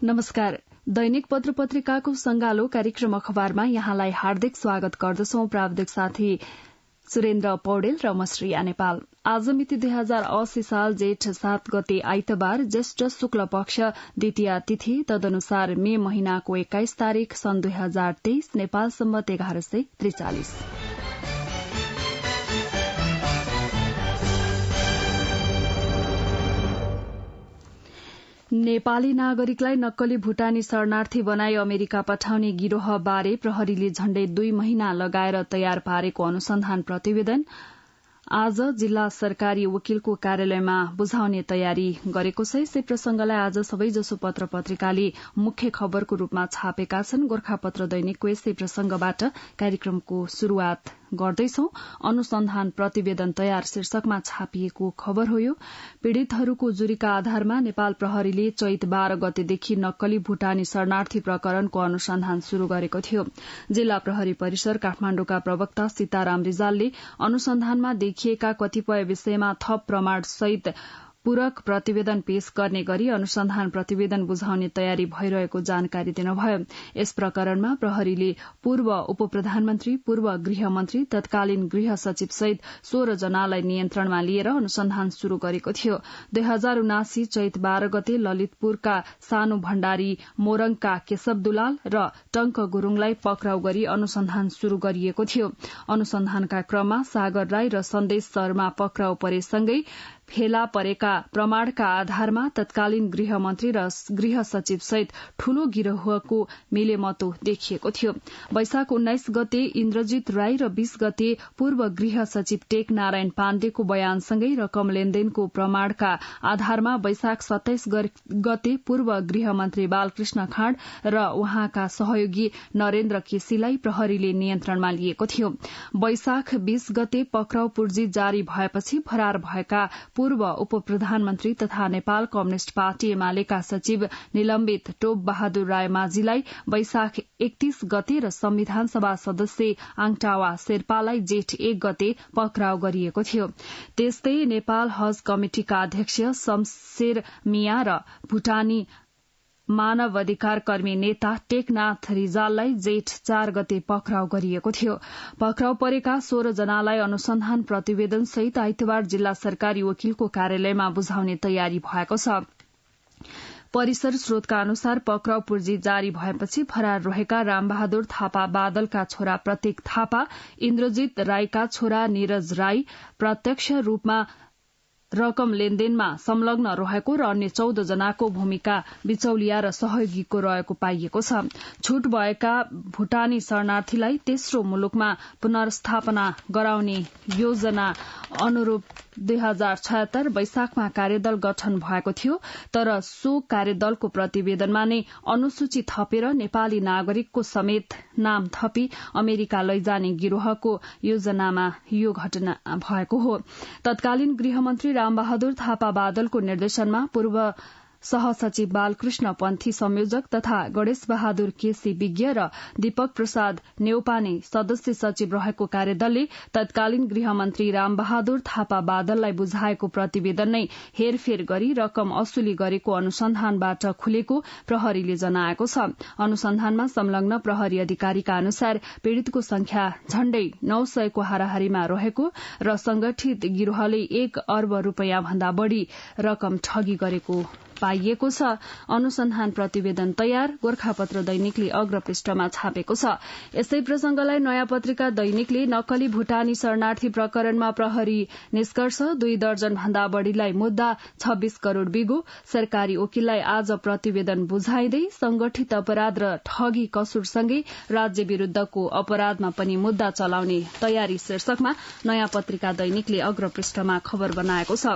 नमस्कार। दैनिक पत्र पत्रिकाको संगालो कार्यक्रम अखबारमा यहाँलाई हार्दिक स्वागत गर्दछौं। प्राविधिक साथी सुरेन्द्र पौडेल र म श्रेया नेपाल। आज मिति 2080 साल जेठ 7 गते आइतबार, ज्येष्ठ शुक्ल पक्ष द्वितीय तिथि, तदनुसार मे महिनाको 21 तारीक सन् 2023, नेपाल सम्मत 1143। नेपाली नागरिकलाई नक्कली भूटानी शरणार्थी बनाई अमेरिका पठाउने गिरोह बारे प्रहरीले झण्डै 2 महिना लगाएर तयार पारेको अनुसन्धान प्रतिवेदन आज जिल्ला सरकारी वकिलको कार्यालयमा बुझाउने तयारी गरेको छ। यसै प्रसंगलाई आज सबैजसो पत्र पत्रिकाले मुख्य खबरको रूपमा छापेका छन्। गोर्खापत्र दैनिकको यसै प्रसंगबाट कार्यक्रमको शुरूआत गर्दैछौ। अनुसन्धान प्रतिवेदन तयार शीर्षकमा छापिएको खबर हो यो। पीड़ितहरूको जुरीका आधारमा नेपाल प्रहरीले चैत 12 गतेदेखि नक्कली भूटानी शरणार्थी प्रकरणको अनुसन्धान शुरू गरेको थियो। जिल्ला प्रहरी परिसर काठमाण्डुका प्रवक्ता सीताराम रिजालले अनुसन्धानमा देखिएका कतिपय विषयमा थप प्रमाण सहित पूरक प्रतिवेदन पेश गर्ने गरी अनुसन्धान प्रतिवेदन बुझाउने तयारी भइरहेको जानकारी दिनुभयो। यस प्रकरणमा प्रहरीले पूर्व उप प्रधानमन्त्री, पूर्व गृहमन्त्री, तत्कालीन गृह सचिव सहित 16 जनालाई नियन्त्रणमा लिएर अनुसन्धान शुरू गरेको थियो। 2079 चैत 12 गते ललितपुरका सानो भण्डारी, मोरङका केशव दुलाल र टंक गुरूङलाई पक्राउ गरी अनुसन्धान शुरू गरिएको थियो। अनुसन्धानका क्रममा सागर राई र सन्देश शर्मा पक्राउ परेसँगै फेला परेका प्रमाणका आधारमा तत्कालीन गृहमन्त्री र गृह सचिव सहित ठूलो गिरोहको मिलेमतो देखिएको थियो। वैशाख 19 गते इन्द्रजित राई र 20 गते पूर्व गृह सचिव टेक नारायण पाण्डेको बयानसँगै रकम लेनदेनको प्रमाणका आधारमा वैशाख 27 गते पूर्व गृहमन्त्री बालकृष्ण खाँड र उहाँका सहयोगी नरेन्द्र केसीलाई प्रहरीले नियन्त्रणमा लिएको थियो। वैशाख 20 गते पक्राउ पूर्जी जारी भएपछि फरार भएका पूर्व उप प्रधानमन्त्री तथा नेपाल कम्युनिष्ट पार्टी एमालेका सचिव निलम्बित टोप बहादुर राय माझीलाई वैशाख 31 गते र संविधान सभा सदस्य आङटावा शेर्पालाई जेठ 1 गते पक्राउ गरिएको थियो। त्यस्तै नेपाल हज कमिटिका अध्यक्ष शमशेर मिया र भूटानी मानव अधिकार कर्मी नेता टेकनाथ रिजाललाई जेठ 4 गते पक्राउ गरिएको थियो। पक्राउ परेका 16 जनालाई अनुसन्धान प्रतिवेदन सहित आइतबार जिल्ला सरकारी वकिलको कार्यालयमा बुझाउने तयारी भएको छ। परिसर स्रोतका अनुसार पक्राउ पूर्जी जारी भएपछि फरार रहेका रामबहादुर थापा बादलका छोरा प्रतीक थापा, इन्द्रजित राईका छोरा निरज राई प्रत्यक्ष रूपमा रकम लेनदेनमा संलग्न रहेको र अन्य 14 जनाको भूमिका बिचौलिया र सहयोगीको रहेको पाइएको छ। छूट भएका भूटानी शरणार्थीलाई तेस्रो मुलुकमा पुनर्स्थापना गराउने योजना अनुरूप 2076 वैशाखमा कार्यदल गठन भएको थियो, तर सो कार्यदलको प्रतिवेदनमा नै अनुसूची थपेर नेपाली नागरिकको समेत नाम थपी अमेरिका लैजाने गिरोहको योजनामा यो घटना भएको हो। तत्कालीन गृहमन्त्री रामबहादुर थापा बादलको निर्देशनमा पूर्व सहसचिव बालकृष्ण पन्थी संयोजक तथा गणेश बहादुर केसी विज्ञ र दीपक प्रसाद नेउपाने सदस्य सचिव रहेको कार्यदलले तत्कालीन गृहमन्त्री रामबहादुर थापा बादललाई बुझाएको प्रतिवेदन नै हेरफेर गरी रकम असुली गरेको अनुसन्धानबाट खुलेको प्रहरीले जनाएको छ। अनुसन्धानमा संलग्न प्रहरी अधिकारीका अनुसार पीड़ितको संख्या झण्डै 900 को हाराहारीमा रहेको र संगठित गिरोहले 1 अर्ब रूपियाँ भन्दा बढ़ी रकम ठगी गरेको पाइएको छ। अनुसन्धान प्रतिवेदन तयार, गोर्खापत्र दैनिकले अग्रपृष्ठमा छापेको छ। यसै प्रसंगलाई नयाँ पत्रिका दैनिकले नक्कली भूटानी शरणार्थी प्रकरणमा प्रहरी निष्कर्ष 2 दर्जन भन्दा बढ़ीलाई मुद्दा 26 करोड़ बिगो, सरकारी वकिललाई आज प्रतिवेदन बुझाइँदै संगठित अपराध र ठगी कसुरसँगै राज्य विरूद्धको अपराधमा पनि मुद्दा चलाउने तयारी शीर्षकमा नयाँ पत्रिका दैनिकले अग्रपृष्ठमा खबर बनाएको छ।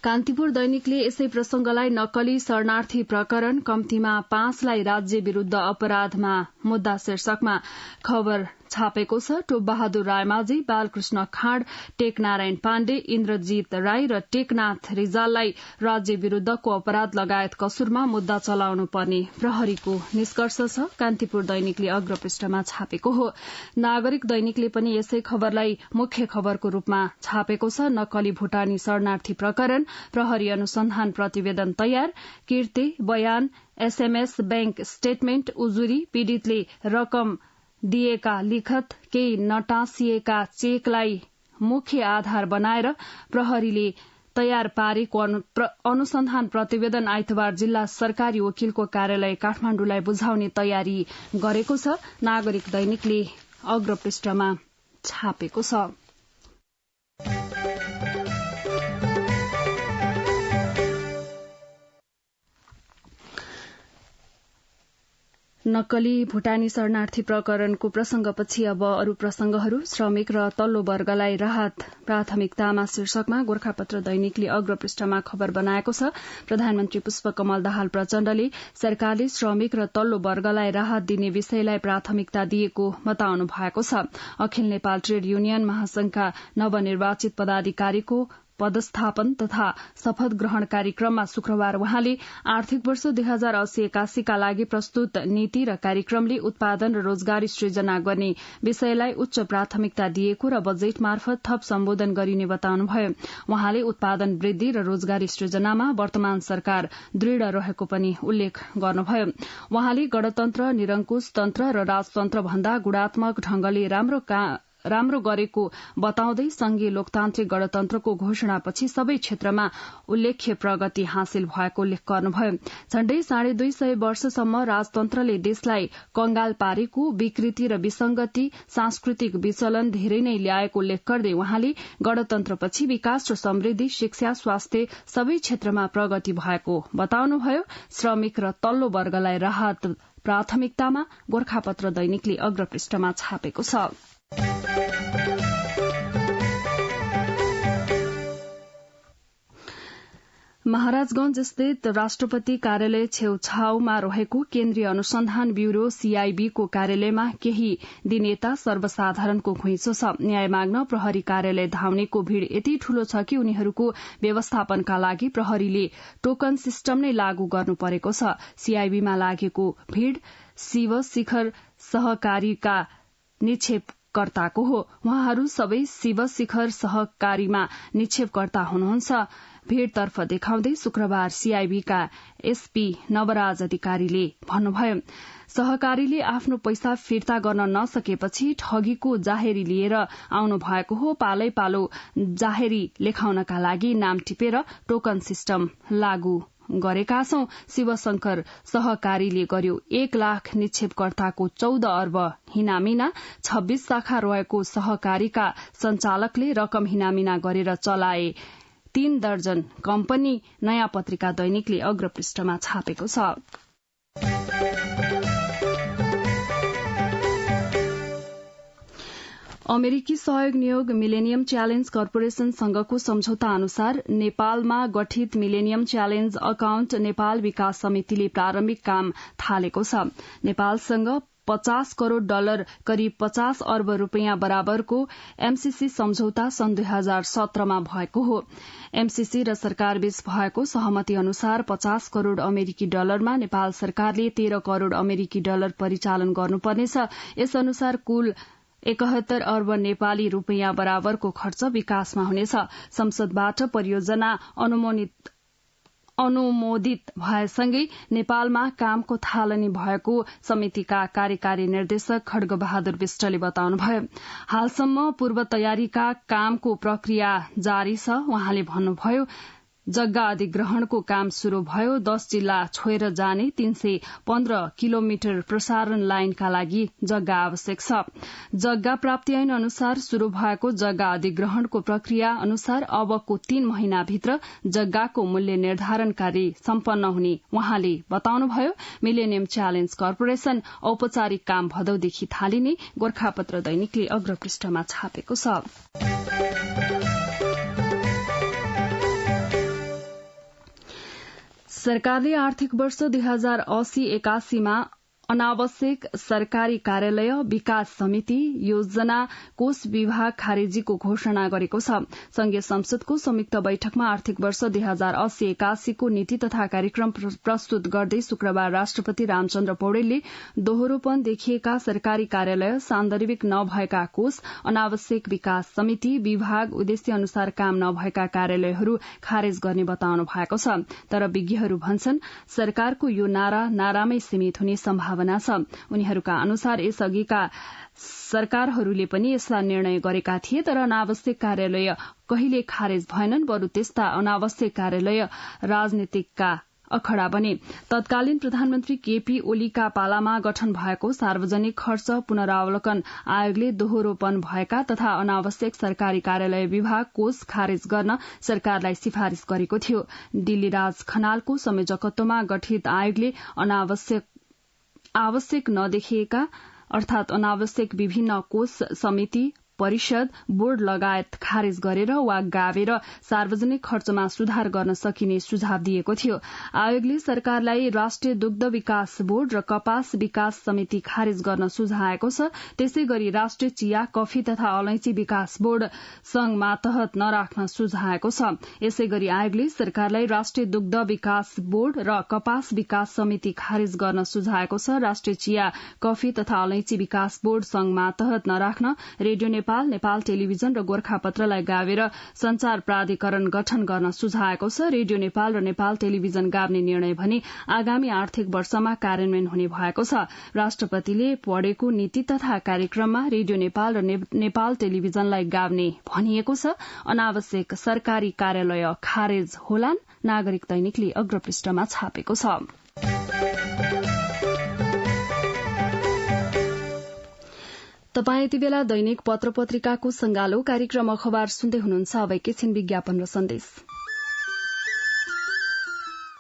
कान्तिपुर दैनिकले यसै प्रसंगलाई नक्कली शरणार्थी प्रकरण कम्तीमा 5 लाई राज्य विरूद्ध अपराधमा मुद्दा शीर्षकमा खबर छापेको छ। टोप बहादुर रायमाझी, बालकृष्ण खाँड, टेकनारायण पाण्डे, इन्द्रजित राई र टेकनाथ रिजाललाई राज्य विरूद्धको अपराध लगायत कसुरमा मुद्दा चलाउनु पर्ने प्रहरीको निष्कर्ष छ। कान्तिपुर दैनिकले अग्रपृष्ठमा छापेको हो। नागरिक दैनिकले पनि यसै खबरलाई मुख्य खबरको रूपमा छापेको छ। नक्कली भूटानी शरणार्थी प्रकरण, प्रहरी अनुसन्धान प्रतिवेदन तयार, कीर्ति बयान एसएमएस, बैंक स्टेटमेन्ट, उजुरी, पीड़ितले रकम दिएका लिखत, केही नटाँसिएका चेकलाई मुख्य आधार बनाएर प्रहरीले तयार पारेको अनुसन्धान प्रतिवेदन आइतबार जिल्ला सरकारी वकिलको कार्यालय काठमाण्डुलाई बुझाउने तयारी गरेको छ। नागरिक दैनिकले अग्रपृष्ठमा छापेको छ। नक्कली भूटानी शरणार्थी प्रकरणको प्रसंगपछि अब अरू प्रसंगहरू। श्रमिक र तल्लो वर्गलाई राहत प्राथमिकतामा शीर्षकमा गोर्खापत्र दैनिकले अग्रपृष्ठमा खबर बनाएको छ। प्रधानमन्त्री पुष्पकमल दाहाल प्रचण्डले सरकारले श्रमिक र तल्लो वर्गलाई राहत दिने विषयलाई प्राथमिकता दिएको बताउनु भएको छ। अखिल नेपाल ट्रेड युनियन महासंघका नवनिर्वाचित पदाधिकारीको पदस्थापन तथा शपथ ग्रहण कार्यक्रममा शुक्रबार वहाँले आर्थिक वर्ष 2080-81 का लागि प्रस्तुत नीति र कार्यक्रमले उत्पादन र रोजगारी सृजना गर्ने विषयलाई उच्च प्राथमिकता दिएको र बजेट मार्फत थप सम्बोधन गरिने बताउनुभयो। वहाँले उत्पादन वृद्धि र रोजगारी सृजनामा वर्तमान सरकार दृढ़ रहेको पनि उल्लेख गर्नुभयो। वहाँले गणतन्त्र, निरंकुश तन्त्र र राजतन्त्र भन्दा गुणात्मक ढंगले राम्रो गरेको बताउँदै संघीय लोकतान्त्रिक गणतन्त्रको घोषणापछि सबै क्षेत्रमा उल्लेख्य प्रगति हासिल भएको उल्लेख गर्नुभयो। झण्डै 250 वर्षसम्म राजतन्त्रले देशलाई कंगाल पारेको, विकृति र विसंगति, सांस्कृतिक विचलन धेरै नै ल्याएको उल्लेख गर्दै वहाँले गणतन्त्रपछि विकास र समृद्धि, शिक्षा, स्वास्थ्य सबै क्षेत्रमा प्रगति भएको बताउनुभयो। श्रमिक र तल्लो वर्गलाई राहत प्राथमिकतामा गोर्खापत्र दैनिकले अग्रपृष्ठमा छापेको छ। महाराजगंज स्थित राष्ट्रपति कार्यालय छेउछाउमा रहेको केन्द्रीय अनुसन्धान ब्यूरो सीआईबी को कार्यालयमा केही दिन यता सर्वसाधारणको घुइँचो छ। न्याय माग्न प्रहरी कार्यालय धाउनेको भीड़ यति ठूलो छ कि उनीहरूको व्यवस्थापनका लागि प्रहरीले टोकन सिस्टम नै लागू गर्नु परेको छ। सीआईबीमा लागेको भीड़ शिव शिखर सहकारीका निक्षेपकर्ताको हो। उहाँहरू सबै शिव शिखर सहकारीमा निक्षेपकर्ता हुनुहुन्छ। भीड़तर्फ देखाउँदै शुक्रबार सीआईबीका एसपी नवराज अधिकारीले भन्नुभयो, सहकारीले आफ्नो पैसा फिर्ता गर्न नसकेपछि ठगीको जाहेरी लिएर आउनु भएको हो। पालै पालो जाहेरी लेखाउनका लागि नाम टिपेर टोकन सिस्टम लागू गरेका छौं। शिवशंकर सहकारीले गर्यो। 1 लाख निक्षेपकर्ताको 14 अर्ब हिनामिना, 26 शाखा रहेको सहकारीका संचालकले रकम हिनामिना गरेर चलाए। 3 दर्जन कम्पनी, नयाँ पत्रिका दैनिकले अग्रपृष्ठमा छापेको छ। अमेरिकी सहयोग नियोग मिलेनियम च्यालेन्ज कर्पोरेशन संघको सम्झौता अनुसार नेपालमा गठित मिलेनियम च्यालेन्ज अकाउन्ट नेपाल विकास समितिले प्रारम्भिक काम थालेको छ। नेपालसँग $50 करोड़ करिब 50 अर्ब रूपियाँ बराबरको एमसीसी सम्झौता सन् 2017 भएको हो। एमसीसी र सरकारबीच भएको सहमति अनुसार 50 करोड़ अमेरिकी डलरमा नेपाल सरकारले 13 करोड़ अमेरिकी डलर परिचालन गर्नुपर्नेछ। यस अनुसार कुल 71 अर्ब नेपाली रूपियाँ बराबरको खर्च विकासमा हुनेछ। संसदबाट परियोजना अनुमोदित भएसँगै नेपालमा कामको थालनी भएको समितिका कार्यकारी निर्देशक खड्ग बहादुर विष्टले बताउनुभयो। हालसम्म पूर्व तयारीका कामको प्रक्रिया जारी छ। उहाँले भन्नुभयो, जग्गा अधिग्रहणको काम शुरू भयो। 10 जिल्ला छोएर जाने 315 किलोमिटर प्रसारण लाइनका लागि जग्गा आवश्यक छ। जग्गा प्राप्ति ऐन अनुसार शुरू भएको जग्गा अधिग्रहणको प्रक्रिया अनुसार अबको 3 महिनाभित्र जग्गाको मूल्य निर्धारण कार्य सम्पन्न हुने उहाँले बताउनुभयो। मिलेनियम च्यालेन्ज कर्पोरेशन औपचारिक काम भदौदेखि थालिने गोर्खापत्र दैनिकले अग्रपृष्ठमा छापेको छ। सरकारले आर्थिक वर्ष 2080-81 मा अनावश्यक सरकारी कार्यालय विकास समिति योजना कोष विभाग खारेजीको घोषणा गरेको छ। संघीय संसदको संयुक्त बैठकमा आर्थिक वर्ष 2080-81 को नीति तथा कार्यक्रम प्रस्तुत गर्दै शुक्रबार राष्ट्रपति रामचन्द्र पौडेलले दोहोरोपन देखिएका सरकारी कार्यालय, सान्दर्भिक नभएका कोष, अनावश्यक विकास समिति, विभाग, उद्देश्य अनुसार काम नभएका कार्यालयहरू खारेज गर्ने बताउनु भएको छ। तर विज्ञहरू भन्छन् सरकारको यो नारामै सीमित हुने सम्भावना छ। उनीहरूका अनुसार यसअघिका सरकारहरूले पनि यसलाई निर्णय गरेका थिए, तर अनावश्यक कार्यालय कहिले खारेज भएनन्। बरु त्यस्ता अनावश्यक कार्यालय राजनीतिकका अखड़ा बने। तत्कालीन प्रधानमन्त्री केपी ओलीका पालामा गठन भएको सार्वजनिक खर्च पुनरावलोकन आयोगले दोहोरोपन भएका तथा अनावश्यक सरकारी कार्यालय, विभाग, कोष खारेज गर्न सरकारलाई सिफारिश गरेको थियो। दिल्ली राज खनालको संयोजकत्वमा गठित आयोगले आवश्यक नदेखिएका अर्थात अनावश्यक विभिन्न कोष, समिति, परिषद, बोर्ड लगायत खारेज गरेर वा गावेर सार्वजनिक खर्चमा सुधार गर्न सकिने सुझाव दिएको थियो। आयोगले सरकारलाई राष्ट्रिय दुग्ध विकास बोर्ड र कपास विकास समिति खारेज गर्न सुझाएको छ। त्यसै गरी राष्ट्रिय चिया, कफी तथा अलैंची विकास बोर्ड संघ मातहत नराख्न सुझाएको छ। यसै गरी आयोगले सरकारलाई राष्ट्रिय दुग्ध विकास बोर्ड र कपास विकास समिति खारेज गर्न सुझाएको छ। राष्ट्रिय चिया, कफी तथा अलैंची विकास बोर्ड संघ मातहत नराख्न रेडियो नेपाल टेलिभिजन र गोर्खापत्रलाई गावेर संचार प्राधिकरण गठन गर्न सुझाएको छ। रेडियो नेपाल र नेपाल टेलिभिजन गाव्ने निर्णय भने आगामी आर्थिक वर्षमा कार्यान्वयन हुने भएको छ। राष्ट्रपतिले पढेको नीति तथा कार्यक्रममा रेडियो नेपाल र नेपाल टेलिभिजनलाई गाव्ने भनिएको छ। अनावश्यक सरकारी कार्यालय खारेज होलान्, नागरिक दैनिकले अग्रपृष्ठमा छापेको छ। तपाईँ यति बेला दैनिक पत्र पत्रिकाको संगालो कार्यक्रम अखबार सुन्दै हुनुहुन्छ। अब एकैछिन विज्ञापन र सन्देश।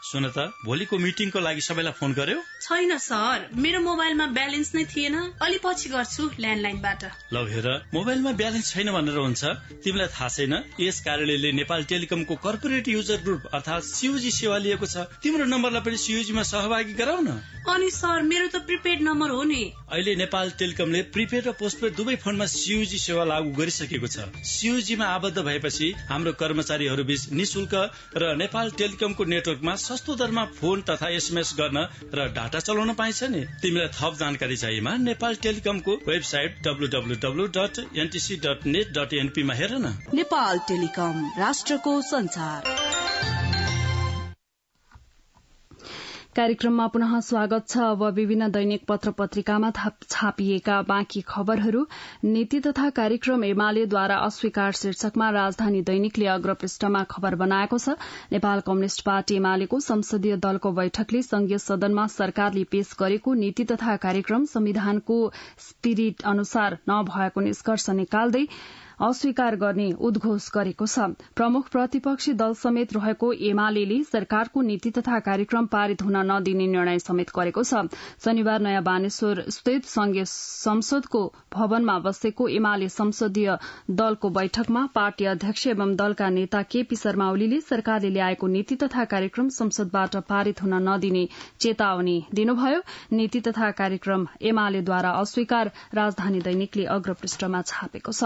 सुन त, भोलिको मिटिङको लागि सबैलाई फोन गर्यो? छैन सर, मेरो मोबाइलमा ब्यालेन्स नै थिएन। अलि पछि गर्छु ल्यान्डलाइनबाट। ल हेर, मोबाइलमा ब्यालेन्स छैन भनेर हुन्छ? तिमीलाई थाहा छैन यस कार्यालयले नेपाल टेलिकमको कर्पोरेट युजर ग्रुप अर्थात सीयूजी सेवा लिएको छ। तिम्रो नम्बरलाई पनि सीयूजीमा सहभागी गराउन। अनि सर, मेरो त प्रिपेड नम्बर हो नि। अहिले नेपाल टेलिकमले प्रिपेड र पोस्टपेड दुवै फोनमा सीयूजी सेवा लागू गरिसकेको छ। सीयूजीमा आबद्ध भएपछि हाम्रो कर्मचारीहरू बीच निशुल्क र नेपाल टेलिकमको नेटवर्कमा सस्तो दरमा फोन तथा एसएमएस गर्न र डाटा चलाउन पाइन्छ नि। तिमीलाई थप जानकारी चाहिएमा नेपाल टेलिकमको वेबसाइट www.ntc.net.np मा हेर न। नेपाल टेलिकम, राष्ट्रको संचार। कार्यक्रममा पुनः स्वागत छ। अब विभिन्न दैनिक पत्र पत्रिकामा छापिएका बाँकी खबरहरू। नीति तथा कार्यक्रम एमालेद्वारा अस्वीकार शीर्षकमा राजधानी दैनिकले अग्रपृष्ठमा खबर बनाएको छ। नेपाल कम्युनिष्ट पार्टी एमालेको संसदीय दलको बैठकले संघीय सदनमा सरकारले पेश गरेको नीति तथा कार्यक्रम संविधानको स्पिरिट अनुसार नभएको निष्कर्ष निकाल्दै अस्वीकार गर्ने उद्घोष गरेको छ। प्रमुख प्रतिपक्षी दल समेत रहेको एमालेले सरकारको नीति तथा कार्यक्रम पारित हुन नदिने निर्णय समेत गरेको छ। शनिबार नयाँ बानेश्वर स्थित संघीय संसदको भवनमा बसेको एमाले संसदीय दलको बैठकमा पार्टी अध्यक्ष एवं दलका नेता केपी शर्मा ओलीले सरकारले ल्याएको नीति तथा कार्यक्रम संसदबाट पारित हुन नदिने चेतावनी दिनुभयो। नीति तथा कार्यक्रम एमालेद्वारा अस्वीकार, राजधानी दैनिकले अग्रपृष्ठमा छापेको छ।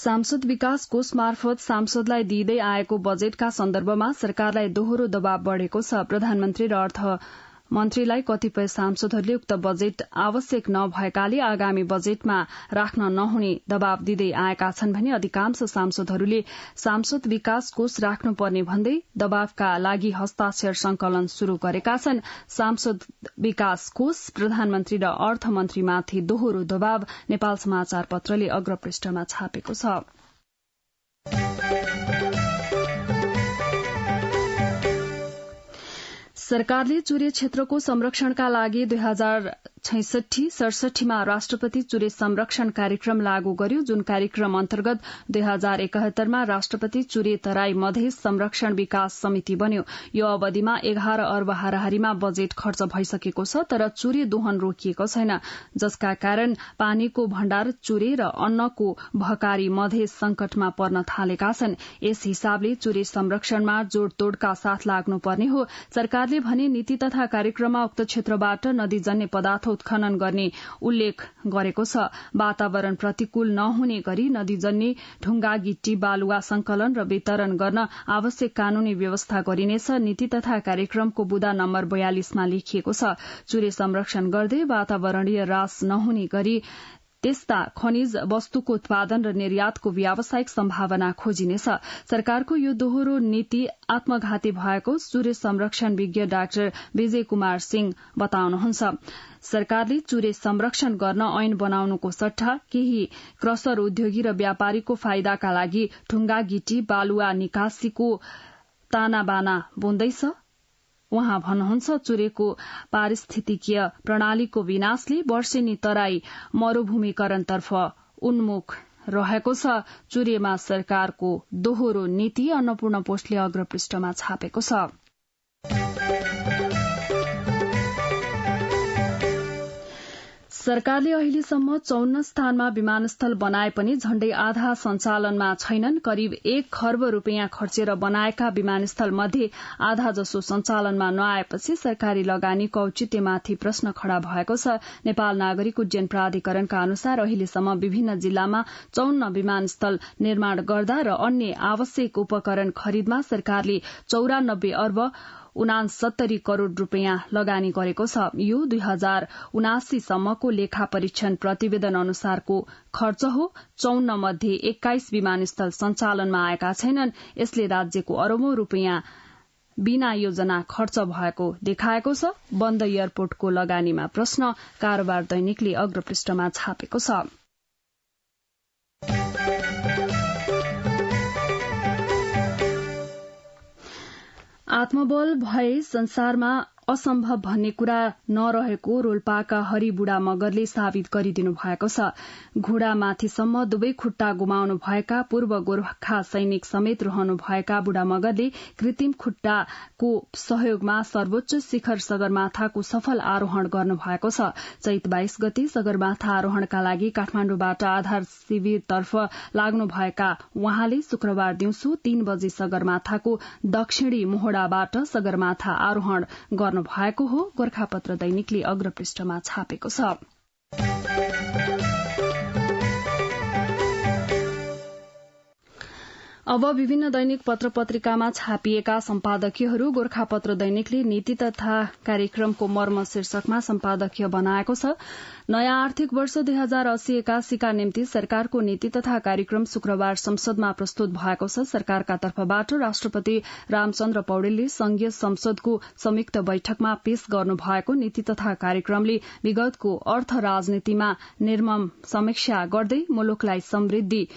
सांसद विकास कोष मार्फत सांसदलाई दिँदै आएको बजेटका सन्दर्भमा सरकारलाई दोहोरो दबाव बढ़ेको छ। प्रधानमन्त्री र अर्थमन्त्रीलाई कतिपय सांसदहरूले उक्त बजेट आवश्यक नभएकाले आगामी बजेटमा राख्न नहुने दबाव दिँदै आएका छन् भने अधिकांश सांसदहरूले सांसद विकास कोष राख्नुपर्ने भन्दै दबावका लागि हस्ताक्षर संकलन शुरू गरेका छन्। सांसद विकास कोष, प्रधानमन्त्री र अर्थमन्त्रीमाथि दोहोरो दबाव नेपाल समाचार पत्रले अग्रपृष्ठमा छापेको छ। सरकारले चुरे क्षेत्रको संरक्षणका लागि 1966-67 राष्ट्रपति चुरे संरक्षण कार्यक्रम लागू गर्यो, जुन कार्यक्रम अन्तर्गत 2071 मा राष्ट्रपति चुरे तराई मधेस संरक्षण विकास समिति बन्यो। यो अवधिमा 11 अर्ब हाराहारीमा बजेट खर्च भइसकेको छ, तर चुरे दोहन रोकिएको छैन, जसका कारण पानीको भण्डार चुरे र अन्नको भकारी मधेस संकटमा पर्न थालेका छन्। यस हिसाबले चुरे संरक्षणमा जोड़तोड़का साथ लाग्नुपर्ने हो। सरकारले भने नीति तथा कार्यक्रममा उक्त क्षेत्रबाट नदीजन्य पदार्थ उत्खनन गर्ने उल्लेख गरेको छ। वातावरण प्रतिकूल नहुने गरी नदीजन्य ढुंगा गिट्टी बालुवा संकलन र वितरण गर्न आवश्यक कानूनी व्यवस्था गरिनेछ। नीति तथा कार्यक्रमको बुदा नम्बर 42 मा लेखिएको छ। चुरे संरक्षण गर्दै वातावरणीय ह्रास नहुने गरी त्यस्ता खनिज वस्तुको उत्पादन र निर्यातको व्यावसायिक सम्भावना खोजिनेछ। सरकारको यो दोहोरो नीति आत्मघाती भएको चुरे संरक्षण विज्ञ डाक्टर विजय कुमार सिंह बताउनुहुन्छ। सरकारले चुरे संरक्षण गर्न ऐन बनाउनुको सट्टा केही क्रसर उद्योगी र व्यापारीको फाइदाका लागि ढुंगा गिटी बालुवा निकासीको तानाबाना बुन्दैछ। उहाँ भन्नुहुन्छ, चुरेको पारिस्थितिकीय प्रणालीको विनाशले वर्षेनी तराई मरूभूमिकरणतर्फ उन्मुख रहेको छ। चुरेमा सरकारको दोहोरो नीति अन्नपूर्ण पोस्टले अग्रपृष्ठमा छापेको छ। सरकारले अहिलेसम्म 54 स्थानमा विमानस्थल बनाए पनि झण्डै आधा सञ्चालनमा छैनन्। करिब 1 खर्ब रूपियाँ खर्चेर बनाएका विमानस्थल मध्ये आधा जसो सञ्चालनमा नआएपछि सरकारी लगानीको औचित्यमाथि प्रश्न खड़ा भएको छ। नेपाल नागरिक उड्डयन प्राधिकरणका अनुसार अहिलेसम्म विभिन्न जिल्लामा 54 विमानस्थल निर्माण गर्दा र अन्य आवश्यक उपकरण खरिदमा सरकारले 94 अर्ब 69 करोड़ रूपियाँ लगानी गरेको छ। यो 2079 सम्मको लेखा परीक्षण प्रतिवेदन अनुसारको खर्च हो। 54 मध्ये 21 विमानस्थल सञ्चालनमा आएका छैनन्। यसले राज्यको अरबौं रूपियाँ बिना योजना खर्च भएको देखाएको छ। बन्द एयरपोर्टको लगानीमा प्रश्न कारोबार दैनिकले अग्रपृष्ठमा छापेको छ। आत्मबल भए संसारमा असम्भव भन्ने कुरा नरहेको रोल्पाका हरिबुढा मगरले साबित गरिदिनु भएको छ। घुँडामाथिसम्म दुवै खुट्टा गुमाउनु भएका पूर्व गोर्खा सैनिक समेत रहनु भएका बुढा मगरले कृत्रिम खुट्टाको सहयोगमा सर्वोच्च शिखर सगरमाथाको सफल आरोहण गर्नु भएको छ। चैत 22 गते सगरमाथा आरोहणका लागि काठमाण्डुबाट आधार शिविरतर्फ लाग्नु भएका उहाँले शुक्रबार दिउँसो 3 बजे सगरमाथाको दक्षिणी मोहडाबाट सगरमाथा आरोहण गर्नु भएको हो। गोर्खापत्र दैनिकले अग्रपृष्ठमा छापेको छ। अब विभिन्न दैनिक पत्र पत्रिकामा छापिएका सम्पादकीयहरू। गोर्खापत्र दैनिकले नीति तथा कार्यक्रमको मर्म शीर्षकमा सम्पादकीय बनाएको छ। नयाँ आर्थिक वर्ष 2080-81 का निम्ति सरकारको नीति तथा कार्यक्रम शुक्रबार संसदमा प्रस्तुत भएको छ। सरकारका तर्फबाट राष्ट्रपति रामचन्द्र पौडेलले संघीय संसदको संयुक्त बैठकमा पेश गर्नु भएको नीति तथा कार्यक्रमले विगतको अर्थ राजनीतिमा निर्मम समीक्षा गर्दै मुलुकलाई समृद्धि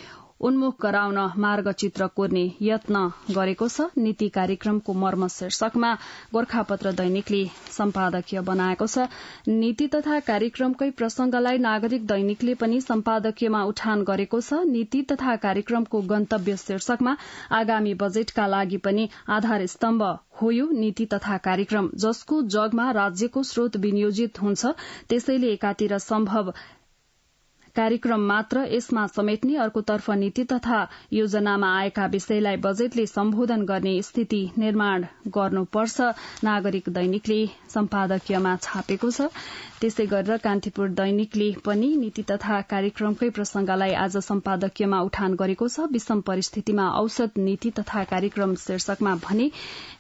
उन्मुख गराउन मार्गचित्र कोर्ने यत्न गरेको छ। नीति कार्यक्रमको मर्म शीर्षकमा गोर्खापत्र दैनिकले सम्पादकीय बनाएको छ। नीति तथा कार्यक्रमकै प्रसंगलाई नागरिक दैनिकले पनि सम्पादकीयमा उठान गरेको छ। नीति तथा कार्यक्रमको गन्तव्य शीर्षकमा आगामी बजेटका लागि पनि आधार स्तम्भ हो यो नीति तथा कार्यक्रम, जसको जगमा राज्यको स्रोत विनियोजित हुन्छ। त्यसैले एकातिर सम्भव कार्यक्रम मात्र यसमा समेट्ने, अर्कोतर्फ नीति तथा योजनामा आएका विषयलाई बजेटले सम्बोधन गर्ने स्थिति निर्माण गर्नुपर्छ, नागरिक दैनिकले सम्पादकीयमा छापेको छ। त्यसै गरेर कान्तिपुर दैनिकले पनि नीति तथा कार्यक्रमकै प्रसंगलाई आज सम्पादकीयमा उठान गरेको छ। विषम परिस्थितिमा औसत नीति तथा कार्यक्रम शीर्षकमा भने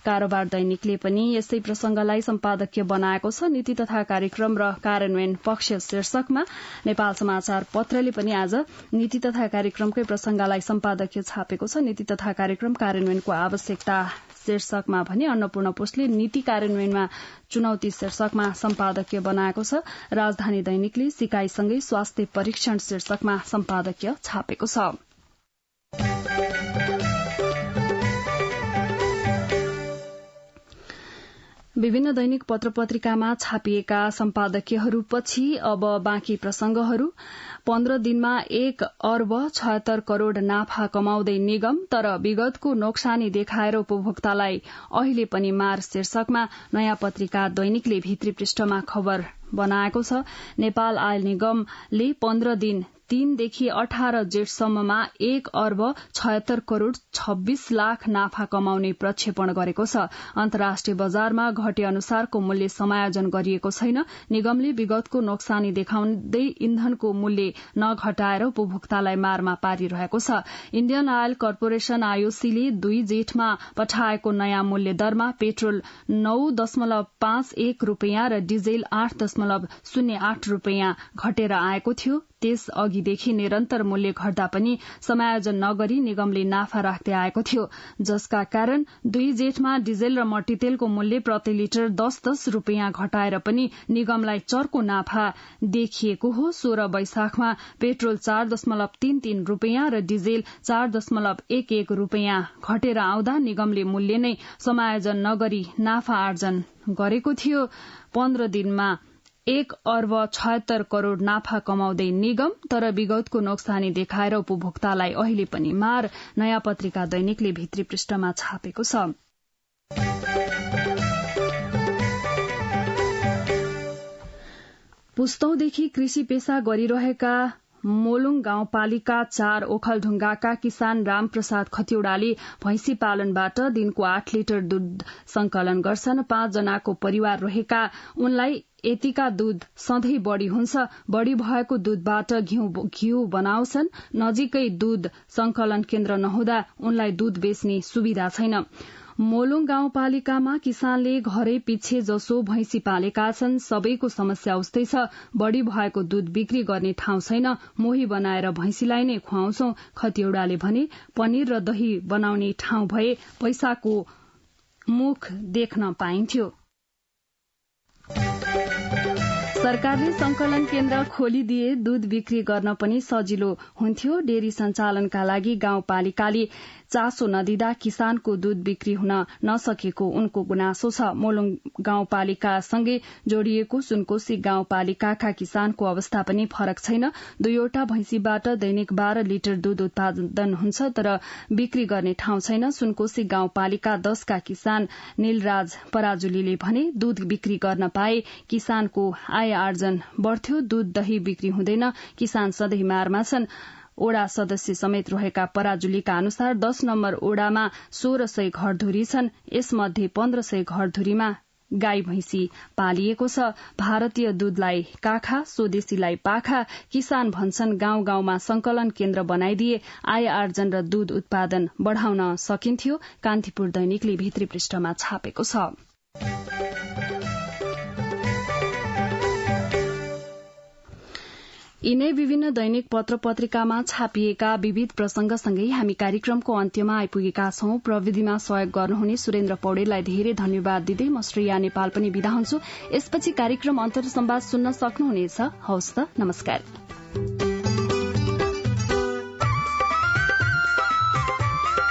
कारोबार दैनिकले पनि यसै प्रसंगलाई सम्पादकीय बनाएको छ। नीति तथा कार्यक्रम र कार्यान्वयन पक्ष शीर्षकमा नेपाल समाचार पत्रले पनि आज नीति तथा कार्यक्रमकै प्रसंगलाई सम्पादकीय छापेको छ। नीति तथा कार्यक्रम कार्यान्वयनको आवश्यकता शीर्षकमा भने अन्नपूर्ण पोस्टले नीति कार्यान्वयनमा चुनौती शीर्षकमा सम्पादकीय बनाएको छ। राजधानी दैनिकले सिकाइसँगै स्वास्थ्य परीक्षण शीर्षकमा सम्पादकीय छापेको छ। विभिन्न दैनिक पत्र पत्रिकामा छापिएका सम्पादकीयहरूपछि अब बाँकी प्रसंगहरू। 15 दिनमा 1 अर्ब 76 करोड़ नाफा कमाउँदै निगम, तर विगतको नोक्सानी देखाएर उपभोक्तालाई अहिले पनि मार शीर्षकमा नयाँ पत्रिका दैनिकले भित्री पृष्ठमा खबर बनाएको छ। नेपाल आयल निगमले 15 दिन 3 देखि 18 जेठसम्ममा 1 अर्ब 76 करोड़ 26 लाख नाफा कमाउने प्रक्षेपण गरेको छ। अन्तर्राष्ट्रिय बजारमा घटे अनुसारको मूल्य समायोजन गरिएको छैन। निगमले विगतको नोक्सानी देखाउँदै इन्धनको मूल्य नघटाएर उपभोक्तालाई मारमा पारिरहेको छ। इण्डियन आयल कर्पोरेशन आईओसीले 2 जेठमा पठाएको नयाँ मूल्य दरमा पेट्रोल 9.51 रूपियाँ र डिजेल 8.08 रूपियाँ घटेर आएको थियो। त्यस अघिदेखि निरन्तर मूल्य घट्दा पनि समायोजन नगरी निगमले नाफा राख्दै आएको थियो, जसका कारण 2 जेठमा डिजेल र मट्टीतेलको मूल्य प्रति लिटर 10 रूपियाँ घटाएर पनि निगमलाई चर्को नाफा देखिएको हो। 16 वैशाखमा पेट्रोल 4.33 रूपियाँ र डिजेल 4.11 रूपियाँ घटेर आउँदा निगमले मूल्य नै समायोजन नगरी नाफा आर्जन गरेको थियो। 15 दिनमा 1 अर्ब 76 करोड़ नाफा कमाउँदै निगम, तर विगतको नोक्सानी देखाएर उपभोक्तालाई अहिले पनि मार, नयाँ पत्रिका दैनिकले भित्री पृष्ठमा छापेको छ। पुस्तौंदेखि कृषि पेशा गरिरहेका मोलुङ गाउँपालिका 4 ओखलढुङ्गाका किसान रामप्रसाद खतिवड़ाले भैंसी पालनबाट दिनको 8 लिटर दूध संकलन गर्छन्। 5 जनाको परिवार रहेका उनलाई यतिका दूध सधैँ बढ़ी हुन्छ। बढ़ी भएको दूधबाट घिउ बनाउँछन्। नजिकै दूध संकलन केन्द्र नहुँदा उनलाई दूध बेच्ने सुविधा छैन। मोलुङ गाउँपालिकामा किसानले घरै पिच्छे जसो भैंसी पालेका छन्। सबैको समस्या उस्तै छ। बढ़ी भएको दूध बिक्री गर्ने ठाउँ छैन। मोही बनाएर भैंसीलाई नै खुवाउँछौं। खतिवड़ाले भने पनिर र दही बनाउने ठाउँ भए पैसाको मुख देख्न पाइन्थ्यो। सरकारले संकलन केन्द्र खोलिदिए दूध बिक्री गर्न पनि सजिलो हुन्थ्यो। डेरी सञ्चालनका लागि गाउँपालिकाले चासो नदिँदा किसानको दूध बिक्री हुन नसकेको उनको गुनासो छ। मोलुङ गाउँपालिकासँगै जोडिएको सुनकोशी गाउँपालिकाका किसानको अवस्था पनि फरक छैन। 2वटा भैंसीबाट दैनिक 12 लिटर दूध उत्पादन हुन्छ, तर बिक्री गर्ने ठाउँ छैन। सुनकोशी गाउँपालिका 10 का किसान नीलराज पराजुलीले भने दूध बिक्री गर्न पाए किसानको आय आर्जन बढ़थ्यो। दूध दही बिक्री हुँदैन, किसान सधैँ मारमा छन्। ओडा सदस्य समेत रहेका पराजुलीका अनुसार 10 नम्बर ओडामा 1600 घरधुरी छन्। यसमध्ये 1500 घरधुरीमा गाई भैंसी पालिएको छ। भारतीय दूधलाई काखा, स्वदेशीलाई पाखा। किसान भन्छन् गाउँ गाउँमा संकलन केन्द्र बनाइदिए आय आर्जन र दूध उत्पादन बढ़ाउन सकिन्थ्यो। कान्तिपुर दैनिकले भित्री पृष्ठमा छापेको छ। यिनै विभिन्न दैनिक पत्र पत्रिकामा छापिएका विविध प्रसंगसँगै हामी कार्यक्रमको अन्त्यमा आइपुगेका छौं। प्रविधिमा सहयोग गर्नुहुने सुरेन्द्र पौडेललाई धेरै धन्यवाद दिँदै म श्रेया नेपाल पनि बिदा हुन्छु। यसपछि कार्यक्रम अन्तर्संवाद सुन्न सक्नुहुनेछ। हवस् त, नमस्कार।